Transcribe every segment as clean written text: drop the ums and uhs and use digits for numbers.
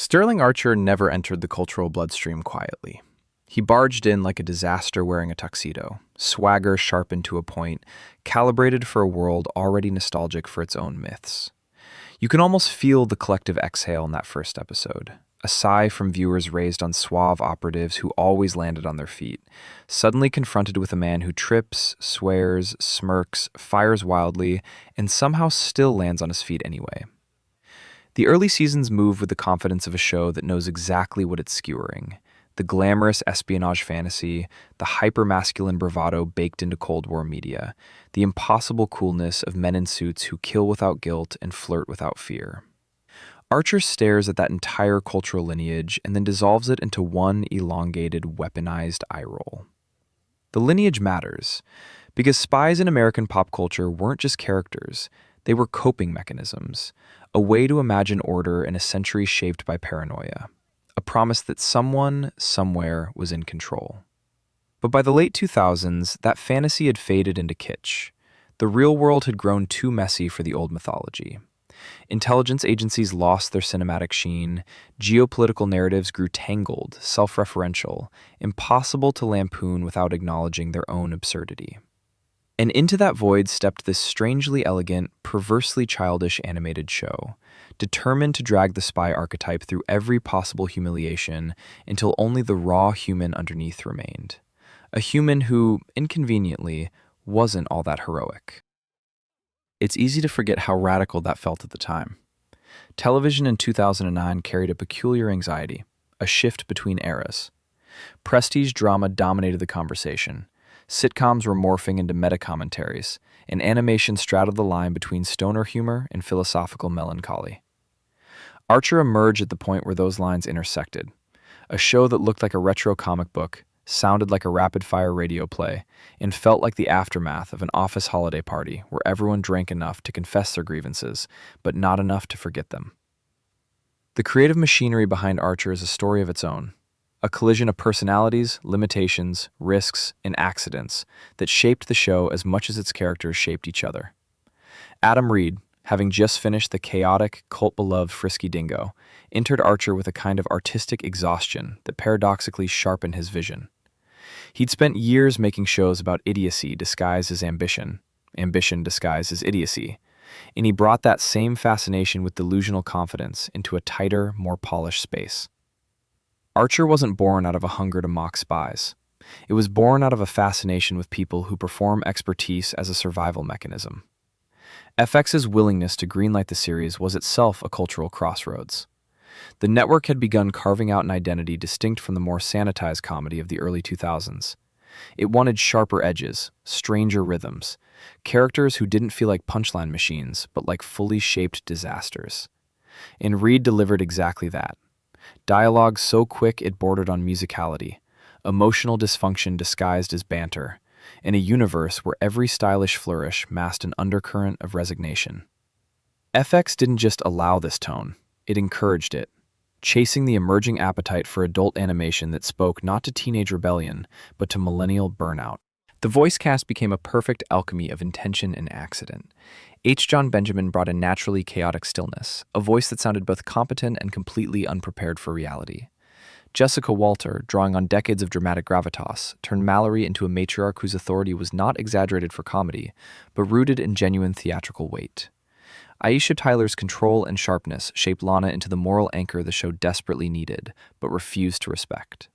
Sterling Archer never entered the cultural bloodstream quietly. He barged in like a disaster wearing a tuxedo, swagger sharpened to a point, calibrated for a world already nostalgic for its own myths. You can almost feel the collective exhale in that first episode, a sigh from viewers raised on suave operatives who always landed on their feet, suddenly confronted with a man who trips, swears, smirks, fires wildly, and somehow still lands on his feet anyway. The early seasons move with the confidence of a show that knows exactly what it's skewering. The glamorous espionage fantasy, the hyper-masculine bravado baked into Cold War media, the impossible coolness of men in suits who kill without guilt and flirt without fear. Archer stares at that entire cultural lineage and then dissolves it into one elongated, weaponized eye roll. The lineage matters, because spies in American pop culture weren't just characters, they were coping mechanisms, a way to imagine order in a century shaped by paranoia, a promise that someone, somewhere, was in control. But by the late 2000s, that fantasy had faded into kitsch. The real world had grown too messy for the old mythology. Intelligence agencies lost their cinematic sheen, geopolitical narratives grew tangled, self-referential, impossible to lampoon without acknowledging their own absurdity. And into that void stepped this strangely elegant, perversely childish animated show, determined to drag the spy archetype through every possible humiliation until only the raw human underneath remained. A human who, inconveniently, wasn't all that heroic. It's easy to forget how radical that felt at the time. Television in 2009 carried a peculiar anxiety, a shift between eras. Prestige drama dominated the conversation. Sitcoms were morphing into meta-commentaries, and animation straddled the line between stoner humor and philosophical melancholy. Archer emerged at the point where those lines intersected. A show that looked like a retro comic book, sounded like a rapid-fire radio play, and felt like the aftermath of an office holiday party where everyone drank enough to confess their grievances, but not enough to forget them. The creative machinery behind Archer is a story of its own. A collision of personalities, limitations, risks, and accidents that shaped the show as much as its characters shaped each other. Adam Reed, having just finished the chaotic, cult-beloved Frisky Dingo, entered Archer with a kind of artistic exhaustion that paradoxically sharpened his vision. He'd spent years making shows about idiocy disguised as ambition, ambition disguised as idiocy, and he brought that same fascination with delusional confidence into a tighter, more polished space. Archer wasn't born out of a hunger to mock spies. It was born out of a fascination with people who perform expertise as a survival mechanism. FX's willingness to greenlight the series was itself a cultural crossroads. The network had begun carving out an identity distinct from the more sanitized comedy of the early 2000s. It wanted sharper edges, stranger rhythms, characters who didn't feel like punchline machines, but like fully shaped disasters. And Reed delivered exactly that. Dialogue so quick it bordered on musicality, emotional dysfunction disguised as banter, and a universe where every stylish flourish masked an undercurrent of resignation. FX didn't just allow this tone, it encouraged it, chasing the emerging appetite for adult animation that spoke not to teenage rebellion, but to millennial burnout. The voice cast became a perfect alchemy of intention and accident. H. Jon Benjamin brought a naturally chaotic stillness, a voice that sounded both competent and completely unprepared for reality. Jessica Walter, drawing on decades of dramatic gravitas, turned Mallory into a matriarch whose authority was not exaggerated for comedy, but rooted in genuine theatrical weight. Aisha Tyler's control and sharpness shaped Lana into the moral anchor the show desperately needed, but refused to respect.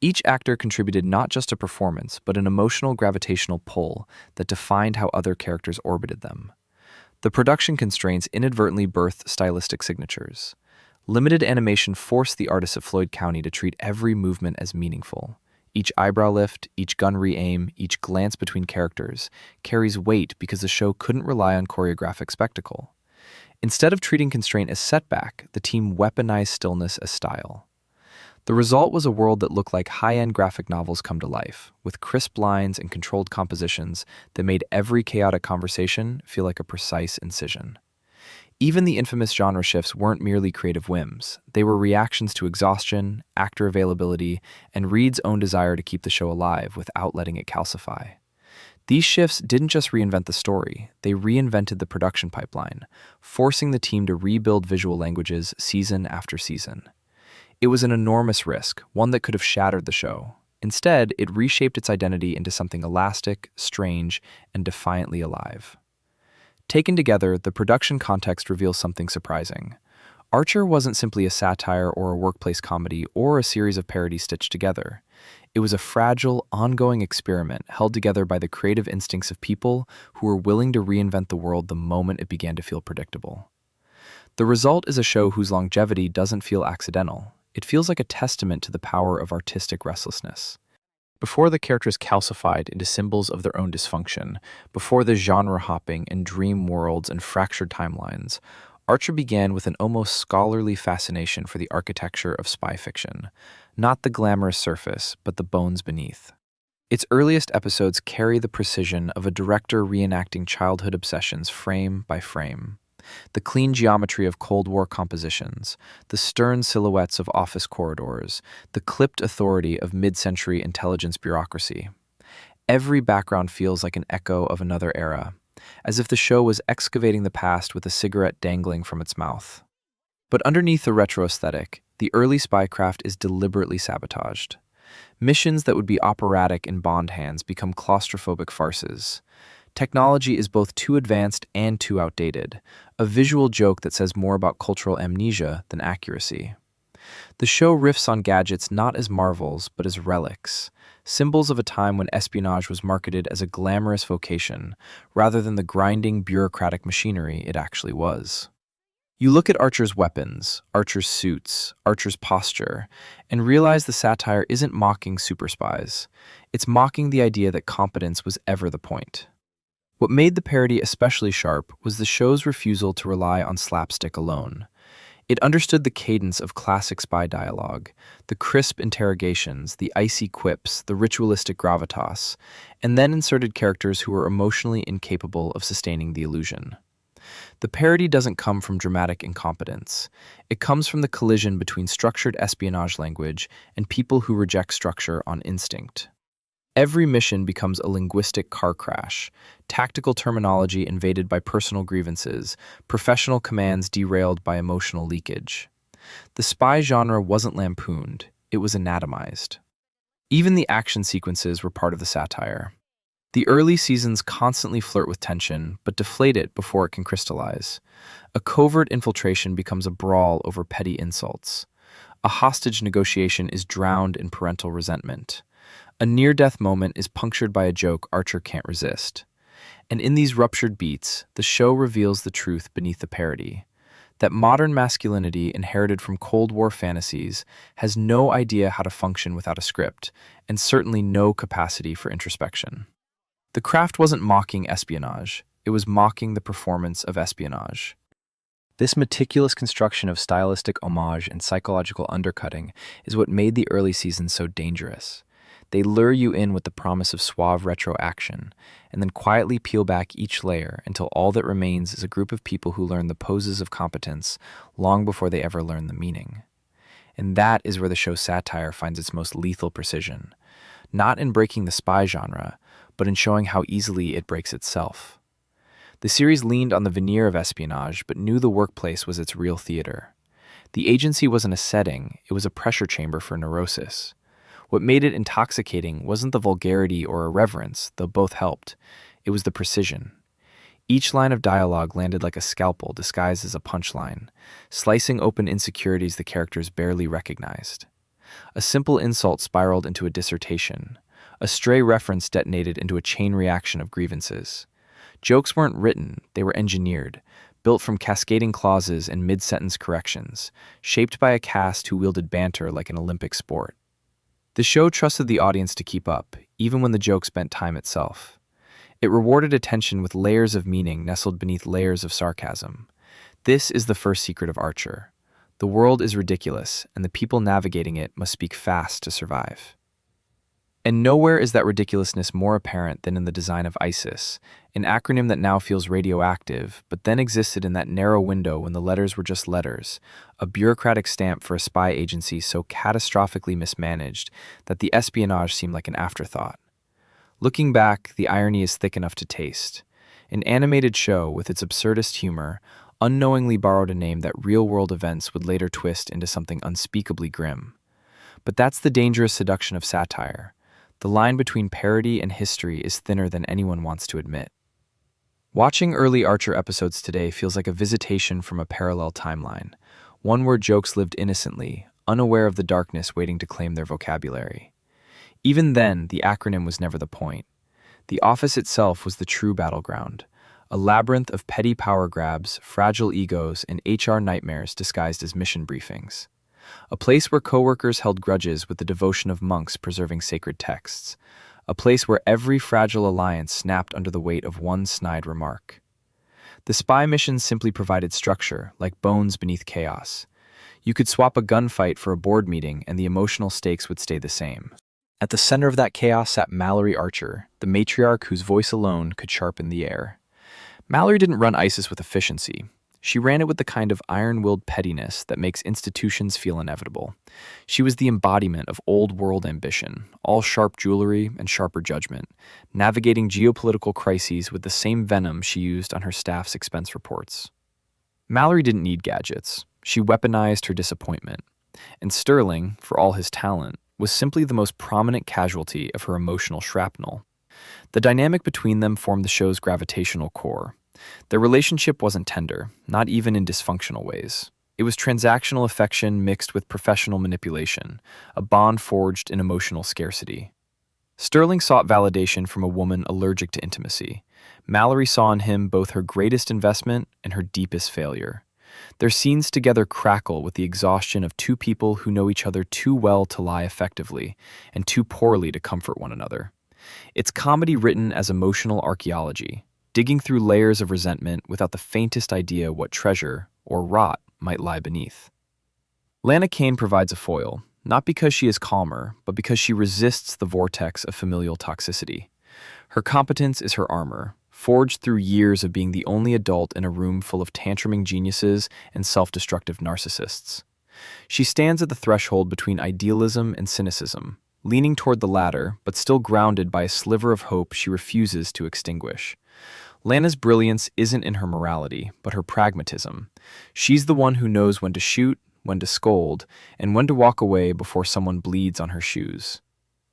Each actor contributed not just a performance, but an emotional gravitational pull that defined how other characters orbited them. The production constraints inadvertently birthed stylistic signatures. Limited animation forced the artists at Floyd County to treat every movement as meaningful. Each eyebrow lift, each gun re-aim, each glance between characters carries weight because the show couldn't rely on choreographic spectacle. Instead of treating constraint as setback, the team weaponized stillness as style. The result was a world that looked like high-end graphic novels come to life, with crisp lines and controlled compositions that made every chaotic conversation feel like a precise incision. Even the infamous genre shifts weren't merely creative whims. They were reactions to exhaustion, actor availability, and Reed's own desire to keep the show alive without letting it calcify. These shifts didn't just reinvent the story, they reinvented the production pipeline, forcing the team to rebuild visual languages season after season. It was an enormous risk, one that could have shattered the show. Instead, it reshaped its identity into something elastic, strange, and defiantly alive. Taken together, the production context reveals something surprising. Archer wasn't simply a satire or a workplace comedy or a series of parodies stitched together. It was a fragile, ongoing experiment held together by the creative instincts of people who were willing to reinvent the world the moment it began to feel predictable. The result is a show whose longevity doesn't feel accidental. It feels like a testament to the power of artistic restlessness. Before the characters calcified into symbols of their own dysfunction, before the genre-hopping and dream worlds and fractured timelines, Archer began with an almost scholarly fascination for the architecture of spy fiction, not the glamorous surface, but the bones beneath. Its earliest episodes carry the precision of a director reenacting childhood obsessions frame by frame. The clean geometry of Cold War compositions, the stern silhouettes of office corridors, the clipped authority of mid-century intelligence bureaucracy. Every background feels like an echo of another era, as if the show was excavating the past with a cigarette dangling from its mouth. But underneath the retro aesthetic, the early spycraft is deliberately sabotaged. Missions that would be operatic in Bond hands become claustrophobic farces. Technology is both too advanced and too outdated, a visual joke that says more about cultural amnesia than accuracy. The show riffs on gadgets not as marvels, but as relics, symbols of a time when espionage was marketed as a glamorous vocation, rather than the grinding, bureaucratic machinery it actually was. You look at Archer's weapons, Archer's suits, Archer's posture, and realize the satire isn't mocking super spies. It's mocking the idea that competence was ever the point. What made the parody especially sharp was the show's refusal to rely on slapstick alone. It understood the cadence of classic spy dialogue, the crisp interrogations, the icy quips, the ritualistic gravitas, and then inserted characters who were emotionally incapable of sustaining the illusion. The parody doesn't come from dramatic incompetence. It comes from the collision between structured espionage language and people who reject structure on instinct. Every mission becomes a linguistic car crash, tactical terminology invaded by personal grievances, professional commands derailed by emotional leakage. The spy genre wasn't lampooned, it was anatomized. Even the action sequences were part of the satire. The early seasons constantly flirt with tension, but deflate it before it can crystallize. A covert infiltration becomes a brawl over petty insults. A hostage negotiation is drowned in parental resentment. A near-death moment is punctured by a joke Archer can't resist. And in these ruptured beats, the show reveals the truth beneath the parody. That modern masculinity inherited from Cold War fantasies has no idea how to function without a script, and certainly no capacity for introspection. The craft wasn't mocking espionage, it was mocking the performance of espionage. This meticulous construction of stylistic homage and psychological undercutting is what made the early seasons so dangerous. They lure you in with the promise of suave retro action, and then quietly peel back each layer until all that remains is a group of people who learn the poses of competence long before they ever learn the meaning. And that is where the show's satire finds its most lethal precision, not in breaking the spy genre, but in showing how easily it breaks itself. The series leaned on the veneer of espionage, but knew the workplace was its real theater. The agency wasn't a setting, it was a pressure chamber for neurosis. What made it intoxicating wasn't the vulgarity or irreverence, though both helped. It was the precision. Each line of dialogue landed like a scalpel disguised as a punchline, slicing open insecurities the characters barely recognized. A simple insult spiraled into a dissertation. A stray reference detonated into a chain reaction of grievances. Jokes weren't written, they were engineered, built from cascading clauses and mid-sentence corrections, shaped by a cast who wielded banter like an Olympic sport. The show trusted the audience to keep up, even when the joke spent time itself. It rewarded attention with layers of meaning nestled beneath layers of sarcasm. This is the first secret of Archer. The world is ridiculous, and the people navigating it must speak fast to survive. And nowhere is that ridiculousness more apparent than in the design of ISIS, an acronym that now feels radioactive, but then existed in that narrow window when the letters were just letters, a bureaucratic stamp for a spy agency so catastrophically mismanaged that the espionage seemed like an afterthought. Looking back, the irony is thick enough to taste. An animated show with its absurdist humor unknowingly borrowed a name that real-world events would later twist into something unspeakably grim. But that's the dangerous seduction of satire. The line between parody and history is thinner than anyone wants to admit. Watching early Archer episodes today feels like a visitation from a parallel timeline, one where jokes lived innocently, unaware of the darkness waiting to claim their vocabulary. Even then, the acronym was never the point. The office itself was the true battleground, a labyrinth of petty power grabs, fragile egos, and HR nightmares disguised as mission briefings. A place where coworkers held grudges with the devotion of monks preserving sacred texts. A place where every fragile alliance snapped under the weight of one snide remark. The spy missions simply provided structure, like bones beneath chaos. You could swap a gunfight for a board meeting and the emotional stakes would stay the same. At the center of that chaos sat Mallory Archer, the matriarch whose voice alone could sharpen the air. Mallory didn't run ISIS with efficiency. She ran it with the kind of iron-willed pettiness that makes institutions feel inevitable. She was the embodiment of old-world ambition, all sharp jewelry and sharper judgment, navigating geopolitical crises with the same venom she used on her staff's expense reports. Mallory didn't need gadgets. She weaponized her disappointment. And Sterling, for all his talent, was simply the most prominent casualty of her emotional shrapnel. The dynamic between them formed the show's gravitational core. Their relationship wasn't tender, not even in dysfunctional ways. It was transactional affection mixed with professional manipulation, a bond forged in emotional scarcity. Sterling sought validation from a woman allergic to intimacy. Mallory saw in him both her greatest investment and her deepest failure. Their scenes together crackle with the exhaustion of two people who know each other too well to lie effectively and too poorly to comfort one another. It's comedy written as emotional archaeology, digging through layers of resentment without the faintest idea what treasure, or rot, might lie beneath. Lana Kane provides a foil, not because she is calmer, but because she resists the vortex of familial toxicity. Her competence is her armor, forged through years of being the only adult in a room full of tantruming geniuses and self-destructive narcissists. She stands at the threshold between idealism and cynicism, leaning toward the latter, but still grounded by a sliver of hope she refuses to extinguish. Lana's brilliance isn't in her morality, but her pragmatism. She's the one who knows when to shoot, when to scold, and when to walk away before someone bleeds on her shoes.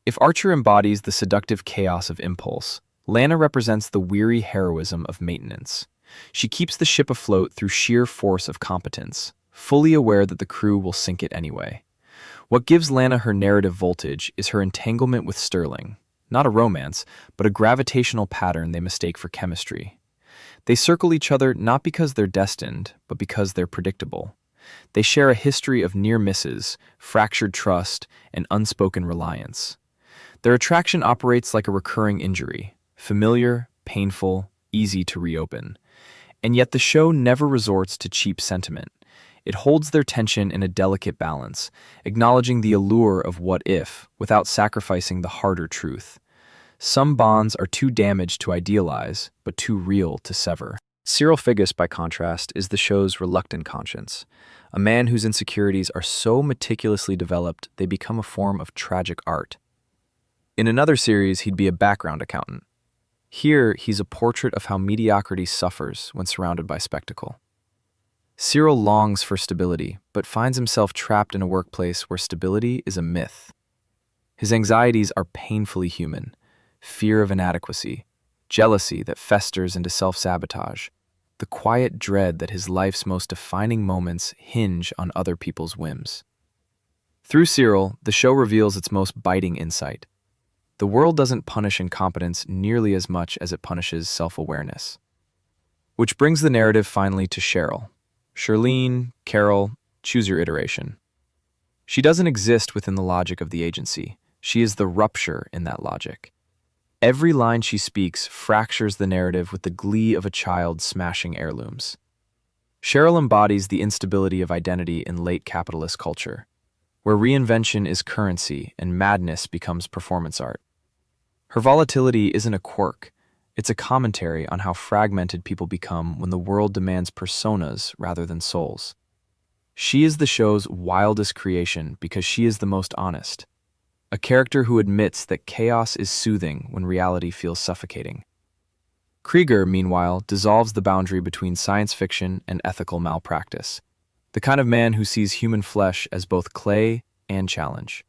If Archer embodies the seductive chaos of impulse, Lana represents the weary heroism of maintenance. She keeps the ship afloat through sheer force of competence, fully aware that the crew will sink it anyway. What gives Lana her narrative voltage is her entanglement with Sterling. Not a romance, but a gravitational pattern they mistake for chemistry. They circle each other not because they're destined, but because they're predictable. They share a history of near misses, fractured trust, and unspoken reliance. Their attraction operates like a recurring injury, familiar, painful, easy to reopen. And yet the show never resorts to cheap sentiment. It holds their tension in a delicate balance, acknowledging the allure of what if, without sacrificing the harder truth. Some bonds are too damaged to idealize, but too real to sever. Cyril Figgis, by contrast, is the show's reluctant conscience, a man whose insecurities are so meticulously developed they become a form of tragic art. In another series, he'd be a background accountant. Here, he's a portrait of how mediocrity suffers when surrounded by spectacle. Cyril longs for stability, but finds himself trapped in a workplace where stability is a myth. His anxieties are painfully human. Fear of inadequacy, jealousy that festers into self-sabotage, the quiet dread that his life's most defining moments hinge on other people's whims. Through Cyril, the show reveals its most biting insight. The world doesn't punish incompetence nearly as much as it punishes self-awareness. Which brings the narrative finally to Cheryl. Charlene, Carol, choose your iteration. She doesn't exist within the logic of the agency. She is the rupture in that logic. Every line she speaks fractures the narrative with the glee of a child smashing heirlooms. Cheryl embodies the instability of identity in late capitalist culture, where reinvention is currency and madness becomes performance art. Her volatility isn't a quirk, it's a commentary on how fragmented people become when the world demands personas rather than souls. She is the show's wildest creation because she is the most honest. a character who admits that chaos is soothing when reality feels suffocating. 𝐂𝐮𝐥, meanwhile, dissolves the boundary between science fiction and ethical malpractice, the kind of man who sees human flesh as both clay and challenge.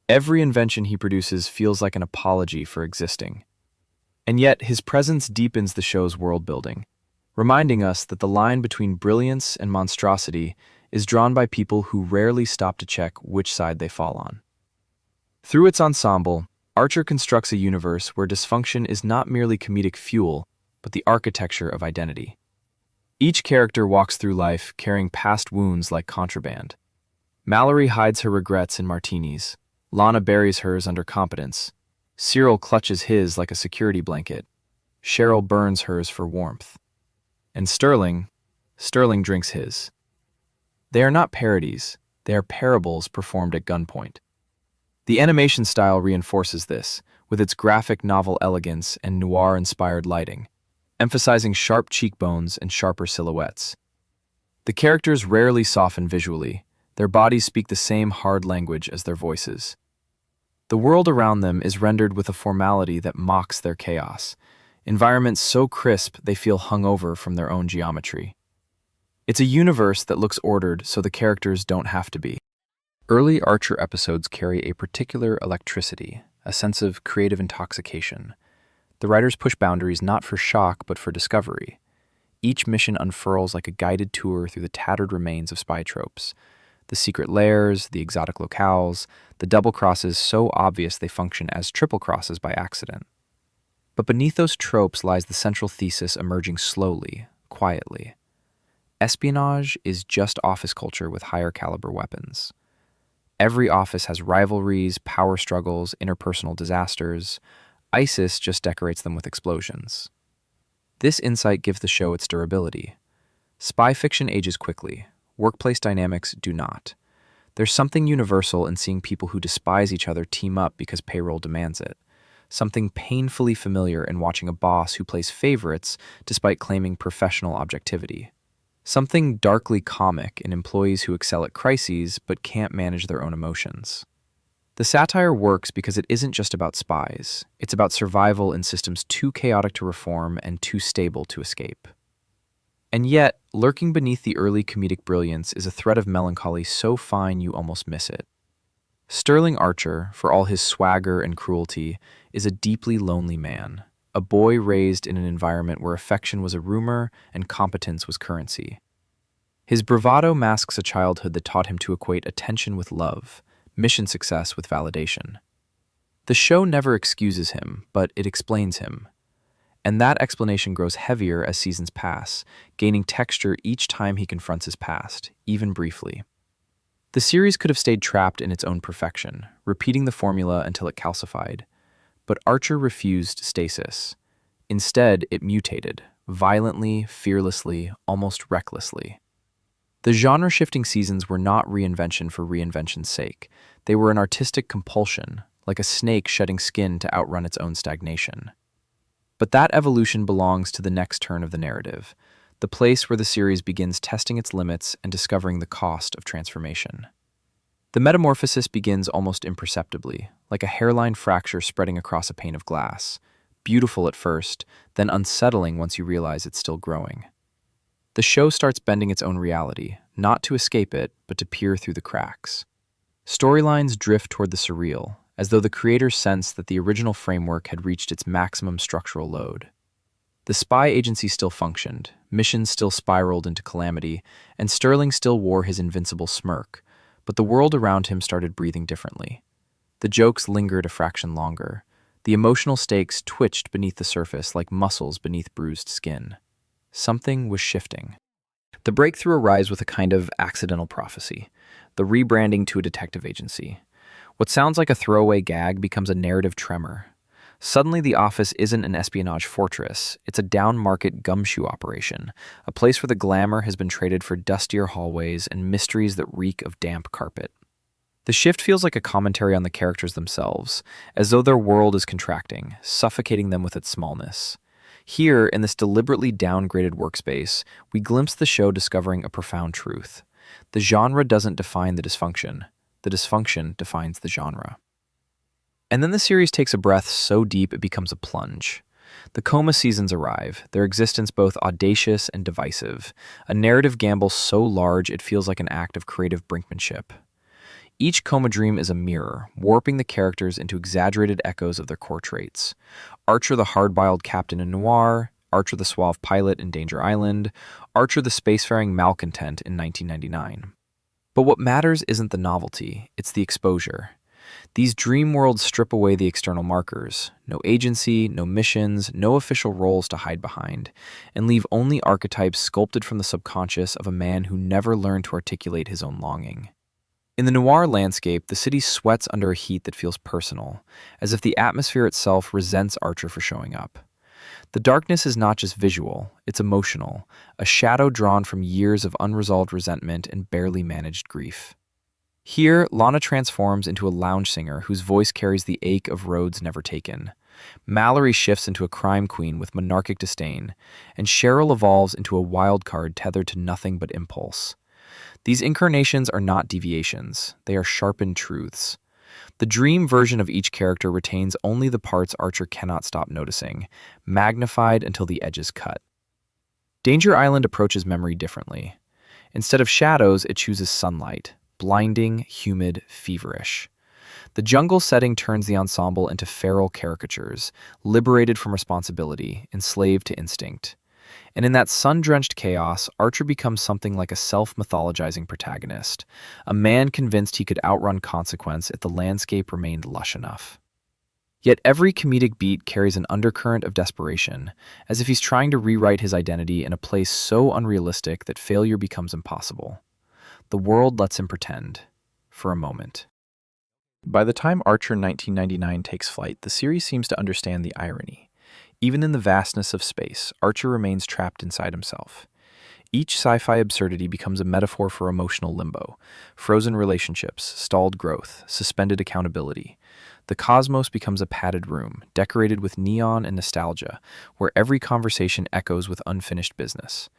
Every invention he produces feels like an apology for existing. And yet, his presence deepens the show's world-building, reminding us that the line between brilliance and monstrosity is drawn by people who rarely stop to check which side they fall on. Through its ensemble, Archer constructs a universe where dysfunction is not merely comedic fuel, but the architecture of identity. Each character walks through life carrying past wounds like contraband. Mallory hides her regrets in martinis. Lana buries hers under competence. Cyril clutches his like a security blanket. Cheryl burns hers for warmth. And Sterling drinks his. They are not parodies, they are parables performed at gunpoint. The animation style reinforces this, with its graphic novel elegance and noir-inspired lighting, emphasizing sharp cheekbones and sharper silhouettes. The characters rarely soften visually, their bodies speak the same hard language as their voices. The world around them is rendered with a formality that mocks their chaos, environments so crisp they feel hungover from their own geometry. It's a universe that looks ordered so the characters don't have to be. Early Archer episodes carry a particular electricity, a sense of creative intoxication. The writers push boundaries not for shock but for discovery. Each mission unfurls like a guided tour through the tattered remains of spy tropes. The secret lairs, the exotic locales, the double crosses so obvious they function as triple crosses by accident. But beneath those tropes lies the central thesis emerging slowly, quietly. Espionage is just office culture with higher caliber weapons. Every office has rivalries, power struggles, interpersonal disasters. ISIS just decorates them with explosions. This insight gives the show its durability. Spy fiction ages quickly. Workplace dynamics do not. There's something universal in seeing people who despise each other team up because payroll demands it. Something painfully familiar in watching a boss who plays favorites despite claiming professional objectivity. Something darkly comic in employees who excel at crises but can't manage their own emotions. The satire works because it isn't just about spies. It's about survival in systems too chaotic to reform and too stable to escape. And yet, lurking beneath the early comedic brilliance is a thread of melancholy so fine you almost miss it. Sterling Archer, for all his swagger and cruelty, is a deeply lonely man. A boy raised in an environment where affection was a rumor and competence was currency. His bravado masks a childhood that taught him to equate attention with love, mission success with validation. The show never excuses him, but it explains him. And that explanation grows heavier as seasons pass, gaining texture each time he confronts his past, even briefly. The series could have stayed trapped in its own perfection, repeating the formula until it calcified. But Archer refused stasis. Instead, it mutated, violently, fearlessly, almost recklessly. The genre-shifting seasons were not reinvention for reinvention's sake. They were an artistic compulsion, like a snake shedding skin to outrun its own stagnation. But that evolution belongs to the next turn of the narrative, the place where the series begins testing its limits and discovering the cost of transformation. The metamorphosis begins almost imperceptibly, like a hairline fracture spreading across a pane of glass, beautiful at first, then unsettling once you realize it's still growing. The show starts bending its own reality, not to escape it, but to peer through the cracks. Storylines drift toward the surreal, as though the creators sense that the original framework had reached its maximum structural load. The spy agency still functioned, missions still spiraled into calamity, and Sterling still wore his invincible smirk, but the world around him started breathing differently. The jokes lingered a fraction longer. The emotional stakes twitched beneath the surface like muscles beneath bruised skin. Something was shifting. The breakthrough arrives with a kind of accidental prophecy, the rebranding to a detective agency. What sounds like a throwaway gag becomes a narrative tremor. Suddenly, the office isn't an espionage fortress. It's a down-market gumshoe operation, a place where the glamour has been traded for dustier hallways and mysteries that reek of damp carpet. The shift feels like a commentary on the characters themselves, as though their world is contracting, suffocating them with its smallness. Here, in this deliberately downgraded workspace, we glimpse the show discovering a profound truth. The genre doesn't define the dysfunction defines the genre. And then the series takes a breath so deep it becomes a plunge. The coma seasons arrive, their existence both audacious and divisive, a narrative gamble so large it feels like an act of creative brinkmanship. Each coma dream is a mirror, warping the characters into exaggerated echoes of their core traits. Archer the hard-boiled captain in Noir, Archer the suave pilot in Danger Island, Archer the spacefaring malcontent in 1999. But what matters isn't the novelty, it's the exposure. These dream worlds strip away the external markers, no agency, no missions, no official roles to hide behind, and leave only archetypes sculpted from the subconscious of a man who never learned to articulate his own longing. In the noir landscape, the city sweats under a heat that feels personal, as if the atmosphere itself resents Archer for showing up. The darkness is not just visual, it's emotional, a shadow drawn from years of unresolved resentment and barely managed grief. Here, Lana transforms into a lounge singer whose voice carries the ache of roads never taken. Mallory shifts into a crime queen with monarchic disdain, and Cheryl evolves into a wild card tethered to nothing but impulse. These incarnations are not deviations, they are sharpened truths. The dream version of each character retains only the parts Archer cannot stop noticing, magnified until the edges cut. Danger Island approaches memory differently. Instead of shadows, it chooses sunlight, blinding, humid, feverish. The jungle setting turns the ensemble into feral caricatures, liberated from responsibility, enslaved to instinct. And in that sun-drenched chaos, Archer becomes something like a self-mythologizing protagonist, a man convinced he could outrun consequence if the landscape remained lush enough. Yet every comedic beat carries an undercurrent of desperation, as if he's trying to rewrite his identity in a place so unrealistic that failure becomes impossible. The world lets him pretend, for a moment. By the time Archer 1999 takes flight, the series seems to understand the irony. Even in the vastness of space, Archer remains trapped inside himself. Each sci-fi absurdity becomes a metaphor for emotional limbo, frozen relationships, stalled growth, suspended accountability. The cosmos becomes a padded room, decorated with neon and nostalgia, where every conversation echoes with unfinished business.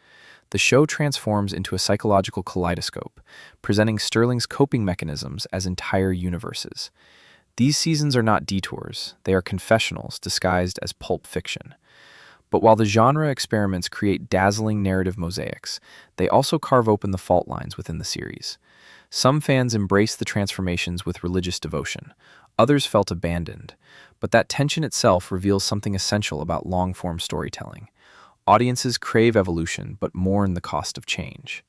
The show transforms into a psychological kaleidoscope, presenting Sterling's coping mechanisms as entire universes. These seasons are not detours, they are confessionals disguised as pulp fiction. But while the genre experiments create dazzling narrative mosaics, they also carve open the fault lines within the series. Some fans embraced the transformations with religious devotion, others felt abandoned, but that tension itself reveals something essential about long-form storytelling. Audiences crave evolution, but mourn the cost of change.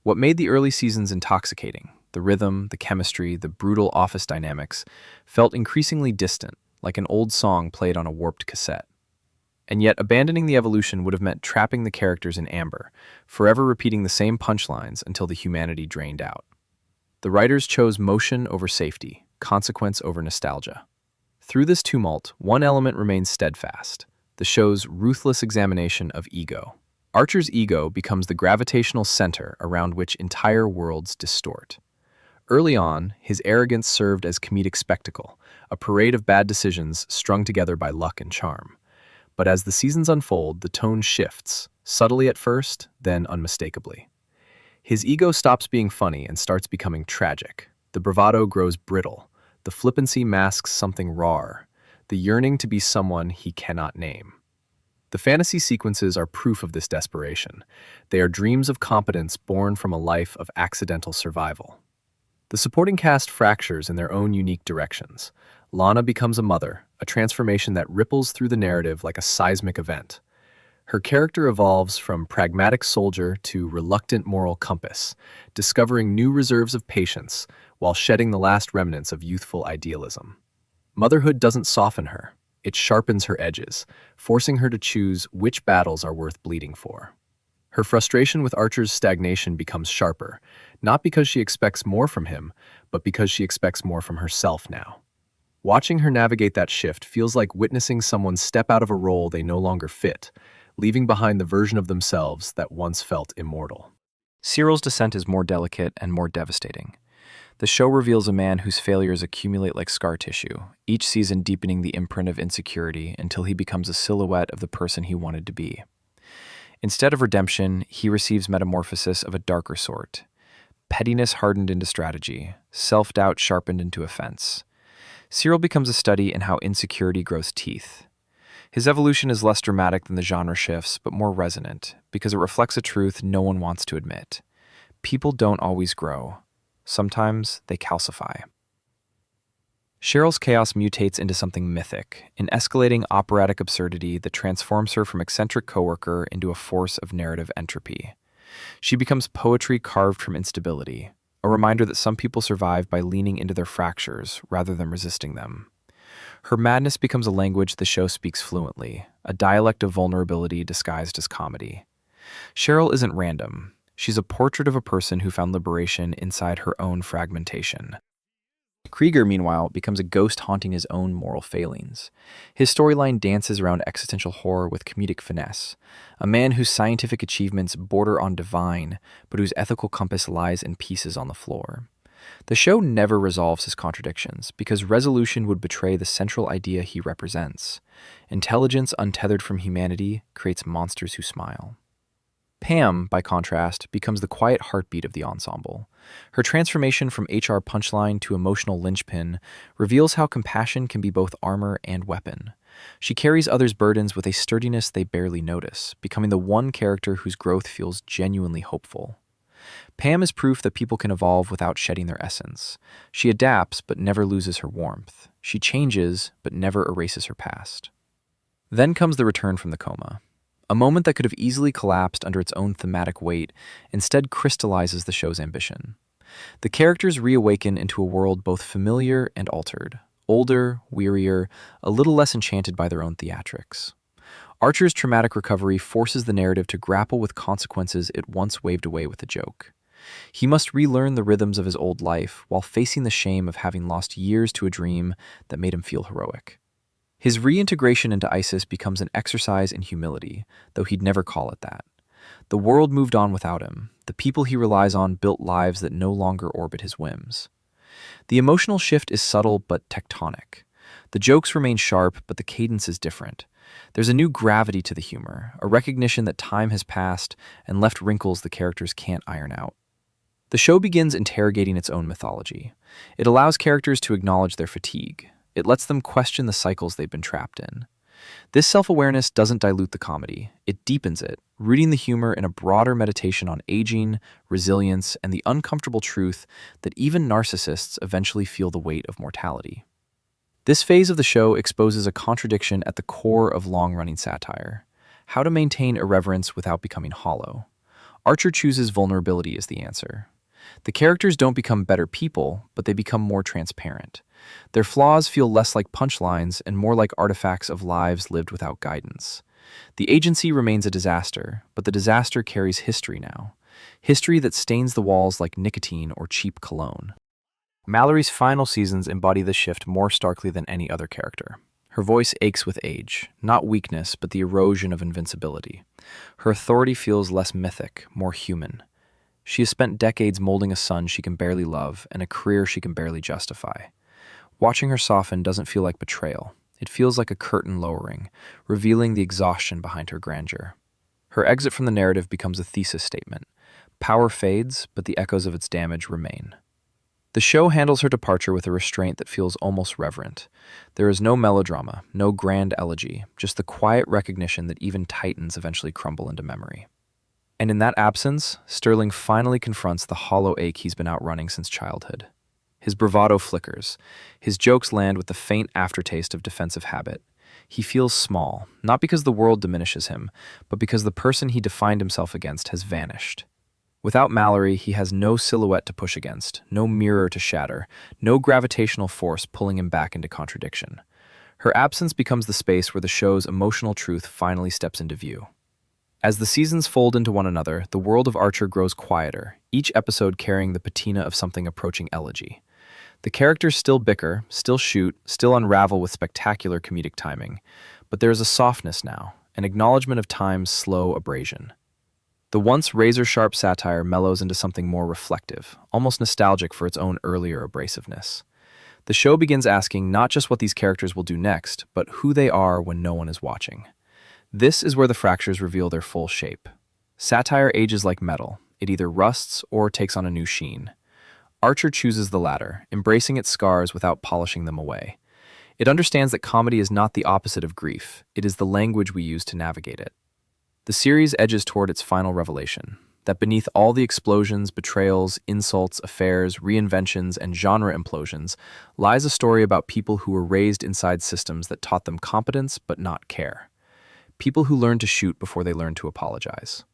What made the early seasons intoxicating, the rhythm, the chemistry, the brutal office dynamics, felt increasingly distant, like an old song played on a warped cassette. And yet, abandoning the evolution would have meant trapping the characters in amber, forever repeating the same punchlines until the humanity drained out. The writers chose motion over safety, consequence over nostalgia. Through this tumult, one element remains steadfast, the show's ruthless examination of ego. Archer's ego becomes the gravitational center around which entire worlds distort. Early on, his arrogance served as comedic spectacle, a parade of bad decisions strung together by luck and charm. But as the seasons unfold, the tone shifts, subtly at first, then unmistakably. His ego stops being funny and starts becoming tragic. The bravado grows brittle. The flippancy masks something raw, the yearning to be someone he cannot name. The fantasy sequences are proof of this desperation. They are dreams of competence born from a life of accidental survival. The supporting cast fractures in their own unique directions. Lana becomes a mother, a transformation that ripples through the narrative like a seismic event. Her character evolves from pragmatic soldier to reluctant moral compass, discovering new reserves of patience while shedding the last remnants of youthful idealism. Motherhood doesn't soften her, it sharpens her edges, forcing her to choose which battles are worth bleeding for. Her frustration with Archer's stagnation becomes sharper, not because she expects more from him, but because she expects more from herself now. Watching her navigate that shift feels like witnessing someone step out of a role they no longer fit, leaving behind the version of themselves that once felt immortal. Cyril's descent is more delicate and more devastating. The show reveals a man whose failures accumulate like scar tissue, each season deepening the imprint of insecurity until he becomes a silhouette of the person he wanted to be. Instead of redemption, he receives metamorphosis of a darker sort. Pettiness hardened into strategy, self-doubt sharpened into offense. 𝐂𝐮𝐥 becomes a study in how insecurity grows teeth. His evolution is less dramatic than the genre shifts, but more resonant, because it reflects a truth no one wants to admit. People don't always grow. Sometimes they calcify. Cheryl's chaos mutates into something mythic, an escalating operatic absurdity that transforms her from eccentric coworker into a force of narrative entropy. She becomes poetry carved from instability, a reminder that some people survive by leaning into their fractures rather than resisting them. Her madness becomes a language the show speaks fluently, a dialect of vulnerability disguised as comedy. Cheryl isn't random. She's a portrait of a person who found liberation inside her own fragmentation. Krieger, meanwhile, becomes a ghost haunting his own moral failings. His storyline dances around existential horror with comedic finesse, a man whose scientific achievements border on divine, but whose ethical compass lies in pieces on the floor. The show never resolves his contradictions, because resolution would betray the central idea he represents. Intelligence untethered from humanity creates monsters who smile. Pam, by contrast, becomes the quiet heartbeat of the ensemble. Her transformation from HR punchline to emotional linchpin reveals how compassion can be both armor and weapon. She carries others' burdens with a sturdiness they barely notice, becoming the one character whose growth feels genuinely hopeful. Pam is proof that people can evolve without shedding their essence. She adapts but never loses her warmth. She changes but never erases her past. Then comes the return from the coma. A moment that could have easily collapsed under its own thematic weight instead crystallizes the show's ambition. The characters reawaken into a world both familiar and altered, older, wearier, a little less enchanted by their own theatrics. Archer's traumatic recovery forces the narrative to grapple with consequences it once waved away with a joke. He must relearn the rhythms of his old life while facing the shame of having lost years to a dream that made him feel heroic. His reintegration into ISIS becomes an exercise in humility, though he'd never call it that. The world moved on without him. The people he relies on built lives that no longer orbit his whims. The emotional shift is subtle but tectonic. The jokes remain sharp, but the cadence is different. There's a new gravity to the humor, a recognition that time has passed and left wrinkles the characters can't iron out. The show begins interrogating its own mythology. It allows characters to acknowledge their fatigue. It lets them question the cycles they've been trapped in. This self-awareness doesn't dilute the comedy. It deepens it, rooting the humor in a broader meditation on aging, resilience, and the uncomfortable truth that even narcissists eventually feel the weight of mortality. This phase of the show exposes a contradiction at the core of long-running satire: how to maintain irreverence without becoming hollow. Archer chooses vulnerability as the answer. The characters don't become better people, but they become more transparent. Their flaws feel less like punchlines and more like artifacts of lives lived without guidance. The agency remains a disaster, but the disaster carries history now. History that stains the walls like nicotine or cheap cologne. Mallory's final seasons embody this shift more starkly than any other character. Her voice aches with age, not weakness, but the erosion of invincibility. Her authority feels less mythic, more human. She has spent decades molding a son she can barely love and a career she can barely justify. Watching her soften doesn't feel like betrayal. It feels like a curtain lowering, revealing the exhaustion behind her grandeur. Her exit from the narrative becomes a thesis statement. Power fades, but the echoes of its damage remain. The show handles her departure with a restraint that feels almost reverent. There is no melodrama, no grand elegy, just the quiet recognition that even titans eventually crumble into memory. And in that absence, Sterling finally confronts the hollow ache he's been outrunning since childhood. His bravado flickers. His jokes land with the faint aftertaste of defensive habit. He feels small, not because the world diminishes him, but because the person he defined himself against has vanished. Without Mallory, he has no silhouette to push against, no mirror to shatter, no gravitational force pulling him back into contradiction. Her absence becomes the space where the show's emotional truth finally steps into view. As the seasons fold into one another, the world of Archer grows quieter, each episode carrying the patina of something approaching elegy. The characters still bicker, still shoot, still unravel with spectacular comedic timing, but there is a softness now, an acknowledgement of time's slow abrasion. The once razor-sharp satire mellows into something more reflective, almost nostalgic for its own earlier abrasiveness. The show begins asking not just what these characters will do next, but who they are when no one is watching. This is where the fractures reveal their full shape. Satire ages like metal. It either rusts or takes on a new sheen. Archer chooses the latter, embracing its scars without polishing them away. It understands that comedy is not the opposite of grief, it is the language we use to navigate it. The series edges toward its final revelation, that beneath all the explosions, betrayals, insults, affairs, reinventions, and genre implosions lies a story about people who were raised inside systems that taught them competence but not care. People who learned to shoot before they learned to apologize.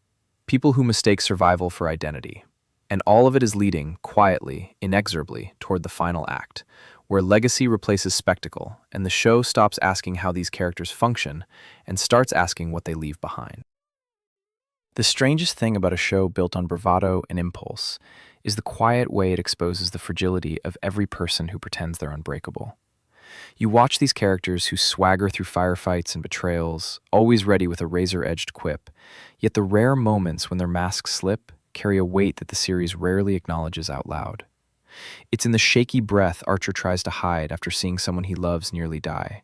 People who mistake survival for identity. And all of it is leading, quietly, inexorably, toward the final act, where legacy replaces spectacle, and the show stops asking how these characters function and starts asking what they leave behind. The strangest thing about a show built on bravado and impulse is the quiet way it exposes the fragility of every person who pretends they're unbreakable. You watch these characters who swagger through firefights and betrayals, always ready with a razor-edged quip, yet the rare moments when their masks slip carry a weight that the series rarely acknowledges out loud. It's in the shaky breath Archer tries to hide after seeing someone he loves nearly die,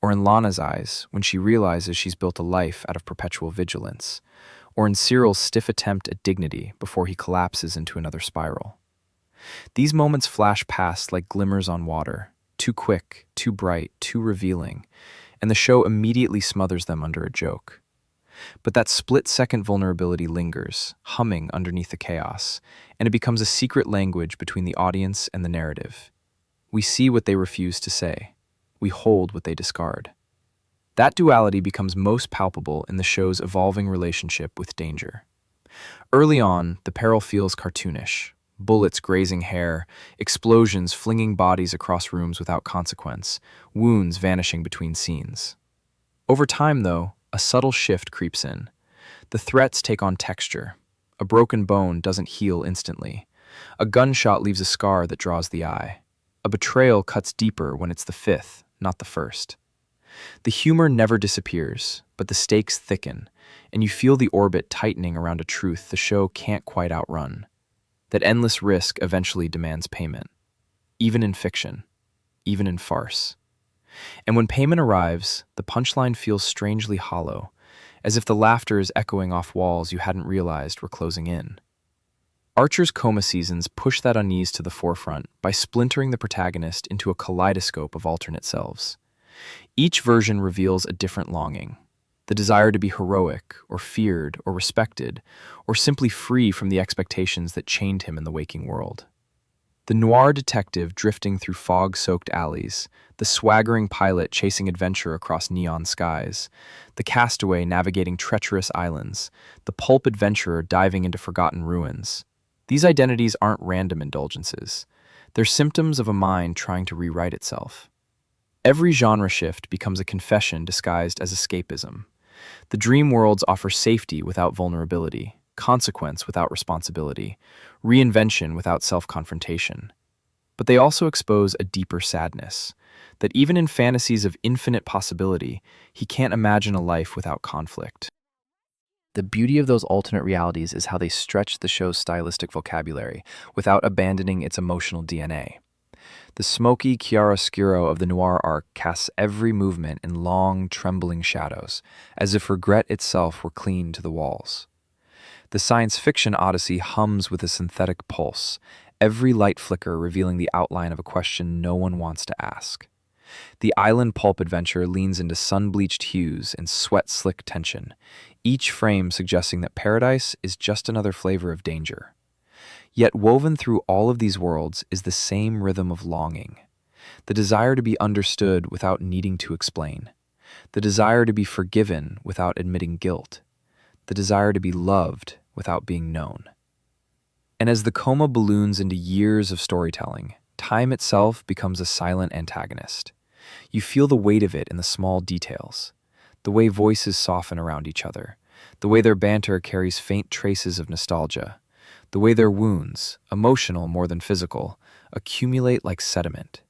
or in Lana's eyes when she realizes she's built a life out of perpetual vigilance, or in Cyril's stiff attempt at dignity before he collapses into another spiral. These moments flash past like glimmers on water, too quick, too bright, too revealing, and the show immediately smothers them under a joke. But that split-second vulnerability lingers, humming underneath the chaos, and it becomes a secret language between the audience and the narrative. We see what they refuse to say. We hold what they discard. That duality becomes most palpable in the show's evolving relationship with danger. Early on, the peril feels cartoonish. Bullets grazing hair, explosions flinging bodies across rooms without consequence, wounds vanishing between scenes. Over time, though, a subtle shift creeps in. The threats take on texture. A broken bone doesn't heal instantly. A gunshot leaves a scar that draws the eye. A betrayal cuts deeper when it's the fifth, not the first. The humor never disappears, but the stakes thicken, and you feel the orbit tightening around a truth the show can't quite outrun. That endless risk eventually demands payment. Even in fiction. Even in farce. And when payment arrives, the punchline feels strangely hollow, as if the laughter is echoing off walls you hadn't realized were closing in. Archer's coma seasons push that unease to the forefront by splintering the protagonist into a kaleidoscope of alternate selves. Each version reveals a different longing, the desire to be heroic, or feared, or respected, or simply free from the expectations that chained him in the waking world. The noir detective drifting through fog-soaked alleys, the swaggering pilot chasing adventure across neon skies, the castaway navigating treacherous islands, the pulp adventurer diving into forgotten ruins. These identities aren't random indulgences. They're symptoms of a mind trying to rewrite itself. Every genre shift becomes a confession disguised as escapism. The dream worlds offer safety without vulnerability, consequence without responsibility, reinvention without self-confrontation. But they also expose a deeper sadness, that even in fantasies of infinite possibility, he can't imagine a life without conflict. The beauty of those alternate realities is how they stretch the show's stylistic vocabulary without abandoning its emotional DNA. The smoky chiaroscuro of the noir arc casts every movement in long, trembling shadows, as if regret itself were clean to the walls. The science fiction odyssey hums with a synthetic pulse, every light flicker revealing the outline of a question no one wants to ask. The island pulp adventure leans into sun-bleached hues and sweat-slick tension, each frame suggesting that paradise is just another flavor of danger. Yet woven through all of these worlds is the same rhythm of longing, the desire to be understood without needing to explain, the desire to be forgiven without admitting guilt, the desire to be loved without being known. And as the coma balloons into years of storytelling, time itself becomes a silent antagonist. You feel the weight of it in the small details, the way voices soften around each other, the way their banter carries faint traces of nostalgia, the way their wounds, emotional more than physical, accumulate like sediment.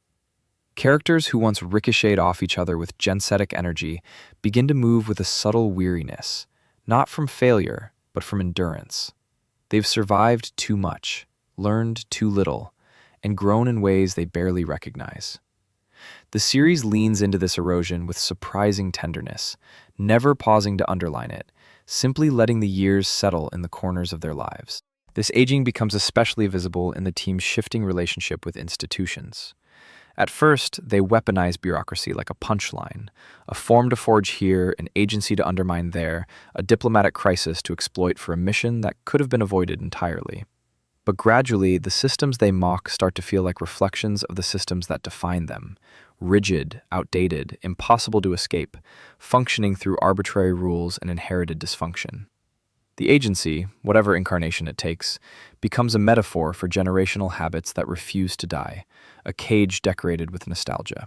Characters who once ricocheted off each other with gensetic energy begin to move with a subtle weariness, not from failure, but from endurance. They've survived too much, learned too little, and grown in ways they barely recognize. The series leans into this erosion with surprising tenderness, never pausing to underline it, simply letting the years settle in the corners of their lives. This aging becomes especially visible in the team's shifting relationship with institutions. At first, they weaponize bureaucracy like a punchline, a form to forge here, an agency to undermine there, a diplomatic crisis to exploit for a mission that could have been avoided entirely. But gradually, the systems they mock start to feel like reflections of the systems that define them, rigid, outdated, impossible to escape, functioning through arbitrary rules and inherited dysfunction. The agency, whatever incarnation it takes, becomes a metaphor for generational habits that refuse to die, a cage decorated with nostalgia.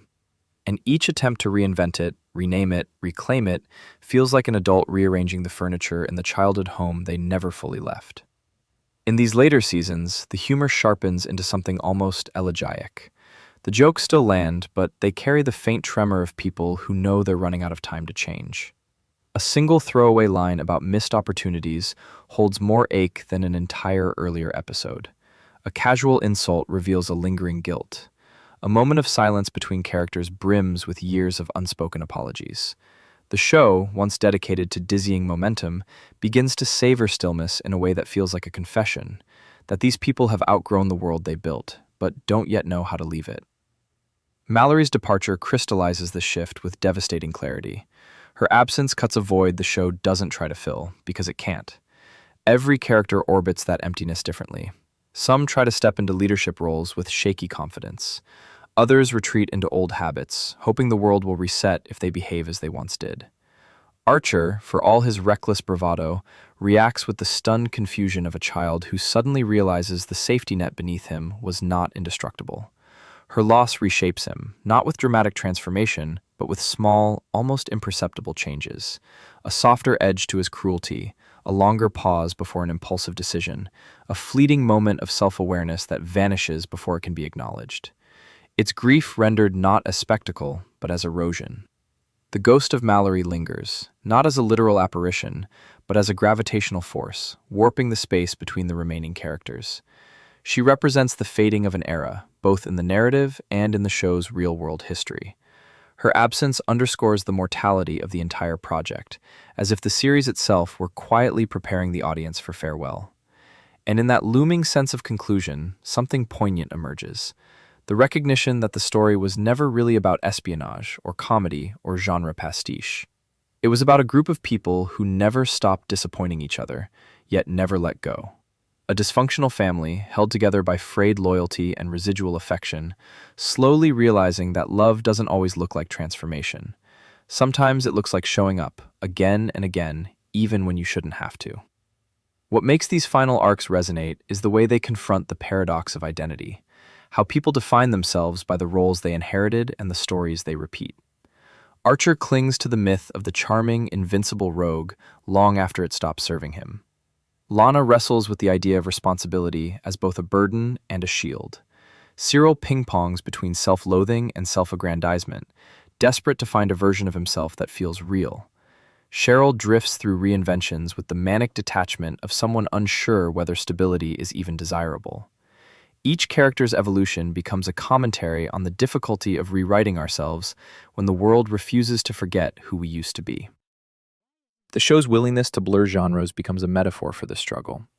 And each attempt to reinvent it, rename it, reclaim it, feels like an adult rearranging the furniture in the childhood home they never fully left. In these later seasons, the humor sharpens into something almost elegiac. The jokes still land, but they carry the faint tremor of people who know they're running out of time to change. A single throwaway line about missed opportunities holds more ache than an entire earlier episode. A casual insult reveals a lingering guilt. A moment of silence between characters brims with years of unspoken apologies. The show, once dedicated to dizzying momentum, begins to savor stillness in a way that feels like a confession, that these people have outgrown the world they built, but don't yet know how to leave it. Mallory's departure crystallizes the shift with devastating clarity. Her absence cuts a void the show doesn't try to fill, because it can't. Every character orbits that emptiness differently. Some try to step into leadership roles with shaky confidence. Others retreat into old habits, hoping the world will reset if they behave as they once did. Archer, for all his reckless bravado, reacts with the stunned confusion of a child who suddenly realizes the safety net beneath him was not indestructible. Her loss reshapes him, not with dramatic transformation, but with small, almost imperceptible changes. A softer edge to his cruelty, a longer pause before an impulsive decision, a fleeting moment of self-awareness that vanishes before it can be acknowledged. Its grief rendered not as spectacle, but as erosion. The ghost of Mallory lingers, not as a literal apparition, but as a gravitational force, warping the space between the remaining characters. She represents the fading of an era, both in the narrative and in the show's real-world history. Her absence underscores the mortality of the entire project, as if the series itself were quietly preparing the audience for farewell. And in that looming sense of conclusion, something poignant emerges. The recognition that the story was never really about espionage or comedy or genre pastiche. It was about a group of people who never stopped disappointing each other, yet never let go. A dysfunctional family, held together by frayed loyalty and residual affection, slowly realizing that love doesn't always look like transformation. Sometimes it looks like showing up, again and again, even when you shouldn't have to. What makes these final arcs resonate is the way they confront the paradox of identity, how people define themselves by the roles they inherited and the stories they repeat. Archer clings to the myth of the charming, invincible rogue long after it stops serving him. Lana wrestles with the idea of responsibility as both a burden and a shield. Cyril ping-pongs between self-loathing and self-aggrandizement, desperate to find a version of himself that feels real. Cheryl drifts through reinventions with the manic detachment of someone unsure whether stability is even desirable. Each character's evolution becomes a commentary on the difficulty of rewriting ourselves when the world refuses to forget who we used to be. The show's willingness to blur genres becomes a metaphor for this struggle.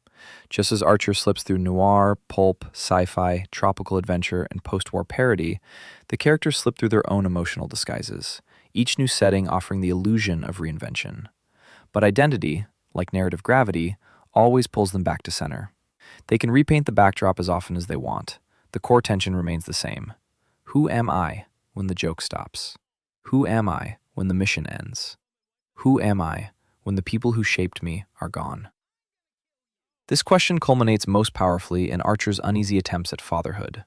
Just as Archer slips through noir, pulp, sci-fi, tropical adventure, and post-war parody, the characters slip through their own emotional disguises, each new setting offering the illusion of reinvention. But identity, like narrative gravity, always pulls them back to center. They can repaint the backdrop as often as they want. The core tension remains the same. Who am I when the joke stops? Who am I when the mission ends? Who am I when the people who shaped me are gone? This question culminates most powerfully in Archer's uneasy attempts at fatherhood.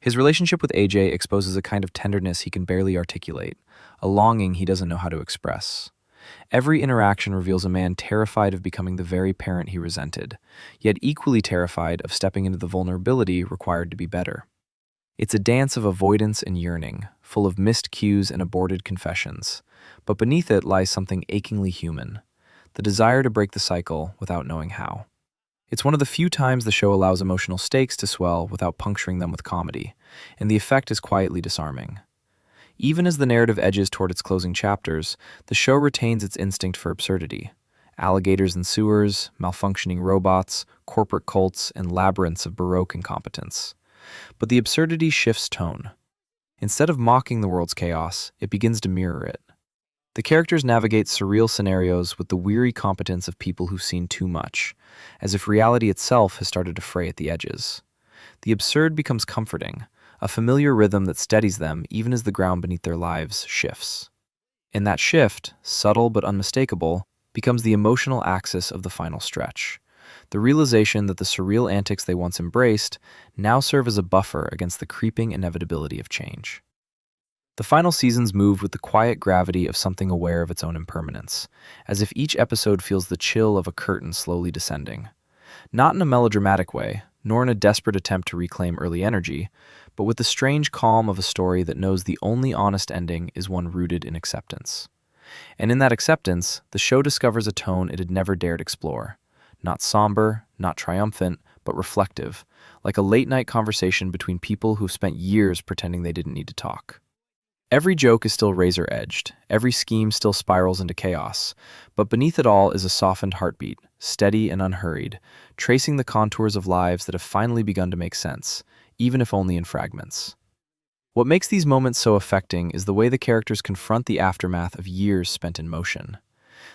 His relationship with AJ exposes a kind of tenderness he can barely articulate, a longing he doesn't know how to express. Every interaction reveals a man terrified of becoming the very parent he resented, yet equally terrified of stepping into the vulnerability required to be better. It's a dance of avoidance and yearning, full of missed cues and aborted confessions, but beneath it lies something achingly human, the desire to break the cycle without knowing how. It's one of the few times the show allows emotional stakes to swell without puncturing them with comedy, and the effect is quietly disarming. Even as the narrative edges toward its closing chapters, the show retains its instinct for absurdity. Alligators in sewers, malfunctioning robots, corporate cults, and labyrinths of Baroque incompetence. But the absurdity shifts tone. Instead of mocking the world's chaos, it begins to mirror it. The characters navigate surreal scenarios with the weary competence of people who've seen too much, as if reality itself has started to fray at the edges. The absurd becomes comforting, a familiar rhythm that steadies them even as the ground beneath their lives shifts. And that shift, subtle but unmistakable, becomes the emotional axis of the final stretch. The realization that the surreal antics they once embraced now serve as a buffer against the creeping inevitability of change. The final seasons move with the quiet gravity of something aware of its own impermanence, as if each episode feels the chill of a curtain slowly descending. Not in a melodramatic way, nor in a desperate attempt to reclaim early energy, but with the strange calm of a story that knows the only honest ending is one rooted in acceptance. And in that acceptance, the show discovers a tone it had never dared explore. Not somber, not triumphant, but reflective, like a late-night conversation between people who've spent years pretending they didn't need to talk. Every joke is still razor-edged, every scheme still spirals into chaos, but beneath it all is a softened heartbeat, steady and unhurried, tracing the contours of lives that have finally begun to make sense, even if only in fragments. What makes these moments so affecting is the way the characters confront the aftermath of years spent in motion.